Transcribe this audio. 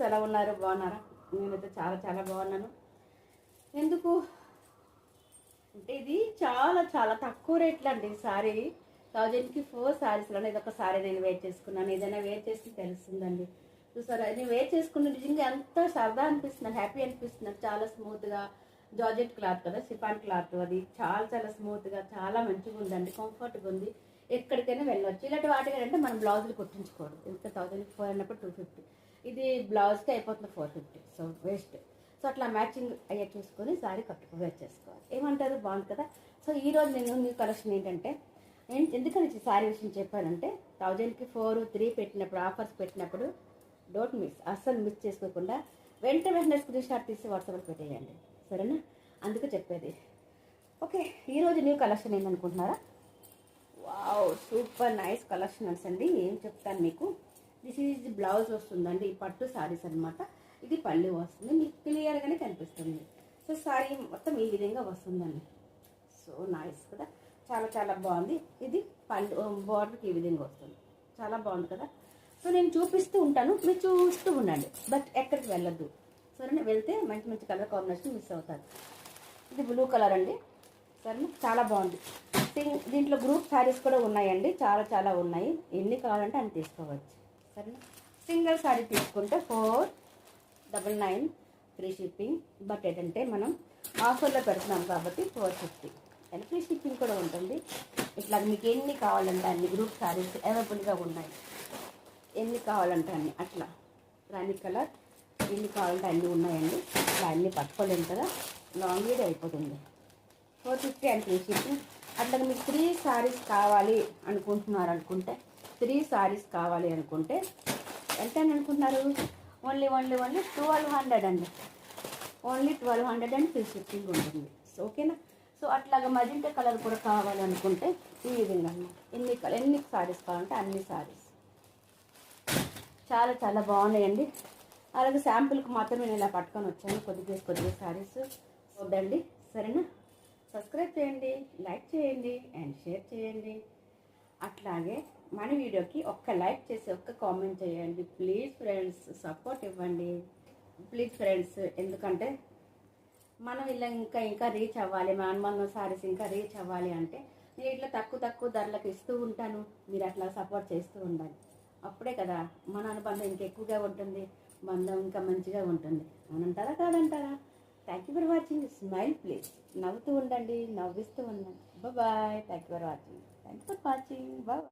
ఎలా ఉన్నారు? బాగున్నారా? నేనైతే చాలా చాలా బాగున్నాను. ఎందుకు అంటే ఇది చాలా చాలా తక్కువ రేట్లు అండి. సారీ 1000కి 4 సారీస్లో ఇది ఒక సారీ నేను వేర్ చేసుకున్నాను. ఏదైనా వేర్ చేసి తెలుస్తుందండి. చూసారా, నేను వేర్ చేసుకున్న నిజంగా ఎంత సరదా అనిపిస్తుంది, హ్యాపీ అనిపిస్తుంది. చాలా స్మూత్గా జార్జెట్ క్లాత్ కదా, సిఫాన్ క్లాత్, అది చాలా చాలా స్మూత్గా చాలా మంచిగా ఉందండి, కంఫర్ట్గా ఉంది. ఎక్కడికైనా వెళ్ళొచ్చు. ఇలాంటి వాటికి అంటే మనం బ్లౌజులు కుట్టించుకోవడం. ఇంత 1004 అన్నప్పుడు 250, ఇది బ్లౌజ్కి అయిపోతుంది 450. So waste. సో అట్లా మ్యాచింగ్ అయ్యే చూసుకొని సారీ వేర్ చేసుకోవాలి. ఏమంటారు? బాగుంది కదా. సో ఈరోజు నేను న్యూ కలెక్షన్ ఏంటంటే, నేను ఎందుకని సారీ విషయం చెప్పానంటే, 1000కి 4, 3 పెట్టినప్పుడు, ఆఫర్స్ పెట్టినప్పుడు డోంట్ మిస్, అస్సలు మిస్ చేసుకోకుండా వెంటనే స్క్రీన్ షాట్ తీసి వాట్సాప్లో పెట్టేయండి, సరేనా? అందుకే చెప్పేది. ఓకే, ఈరోజు న్యూ కలెక్షన్ ఏంటనుకుంటున్నారా? వావ్, సూపర్ నైస్ కలెక్షన్స్ అండి. ఏం చెప్తాను మీకు. దిస్ ఈజ్ బ్లౌజ్ వస్తుందండి, ఈ పట్టు సారీస్ అనమాట. ఇది పళ్ళు వస్తుంది, మీకు క్లియర్గానే కనిపిస్తుంది. సో సారీ మొత్తం ఈ విధంగా వస్తుందండి. సో నైస్ కదా, చాలా చాలా బాగుంది. ఇది పళ్ళు బార్డర్కి ఈ విధంగా వస్తుంది, చాలా బాగుంది కదా. సో నేను చూపిస్తూ ఉంటాను, మీరు చూస్తూ ఉండండి, బట్ ఎక్కడికి వెళ్ళొద్దు, సరేనా? వెళ్తే మంచి మంచి కలర్ కాంబినేషన్ మిస్ అవుతారు. ఇది బ్లూ కలర్ అండి, సరేనా? చాలా బాగుంది. దీంట్లో గ్రూప్ శారీస్ కూడా ఉన్నాయండి, చాలా చాలా ఉన్నాయి. ఎన్ని కావాలంటే అన్ని తీసుకోవచ్చు, సరేనా? సింగిల్ శారీ తీసుకుంటే 499 ఫ్రీ షిప్పింగ్. బట్ ఏంటంటే మనం ఆఫర్లో పెడుతున్నాం కాబట్టి 450, అండ్ ఫ్రీ షిప్పింగ్ కూడా ఉంటుంది. ఇట్లా మీకు ఎన్ని కావాలంటే అన్ని గ్రూప్ శారీస్ అవైలబుల్గా ఉన్నాయి. ఎన్ని కావాలంటే అన్ని, అట్లా రాణి కలర్ ఎన్ని కావాలంటే అన్నీ ఉన్నాయండి. ఇట్లా అన్నీ పట్టుకోలేము కదా, లాంగ్ వీడియో అయిపోతుంది. 450 అండ్ ఫ్రీ షిప్పింగ్. అట్లా మీకు 3 సారీస్ కావాలి అనుకుంటే 3 సారీస్ కావాలి అనుకుంటే ఎంత అని అనుకుంటున్నారు? ఓన్లీ 1200 అండి. ఓన్లీ 1200 అండ్ ఫ్రీ షిప్పింగ్ ఉంటుంది. సో ఓకేనా? సో అట్లాగా మజంటా కలర్ కూడా కావాలనుకుంటే ఈ విధంగా అన్నమాట. ఎన్ని సారీస్ కావాలంటే అన్ని సారీస్ చాలా చాలా బాగున్నాయండి. అలాగే శాంపుల్కి మాత్రమే నేను ఇలా పట్టుకొని వచ్చాను, కొద్దిగా సారీస్. వద్దండి, సరేనా? సబ్స్క్రైబ్ చేయండి, లైక్ చేయండి అండ్ షేర్ చేయండి. అట్లాగే మన వీడియోకి ఒక్క లైక్ చేసి ఒక్క కామెంట్ చేయండి ప్లీజ్ ఫ్రెండ్స్. సపోర్ట్ ఇవ్వండి ప్లీజ్ ఫ్రెండ్స్. ఎందుకంటే మనం ఇలా ఇంకా రీచ్ అవ్వాలి, మన సారీస్ ఇంకా రీచ్ అవ్వాలి అంటే నేను ఇట్లా తక్కువ ధరలకు ఇస్తూ ఉంటాను. మీరు అట్లా సపోర్ట్ చేస్తూ ఉండాలి. అప్పుడే కదా మన అనుబంధం ఇంకెక్కువగా ఉంటుంది, బంధం ఇంకా మంచిగా ఉంటుంది. అవునంటారా కాదంటారా? Thank you for watching. Smile please. నవ్వుతూ ఉండండి, నవ్విస్తూ ఉండండి. Bye. Thank you for watching. Bye.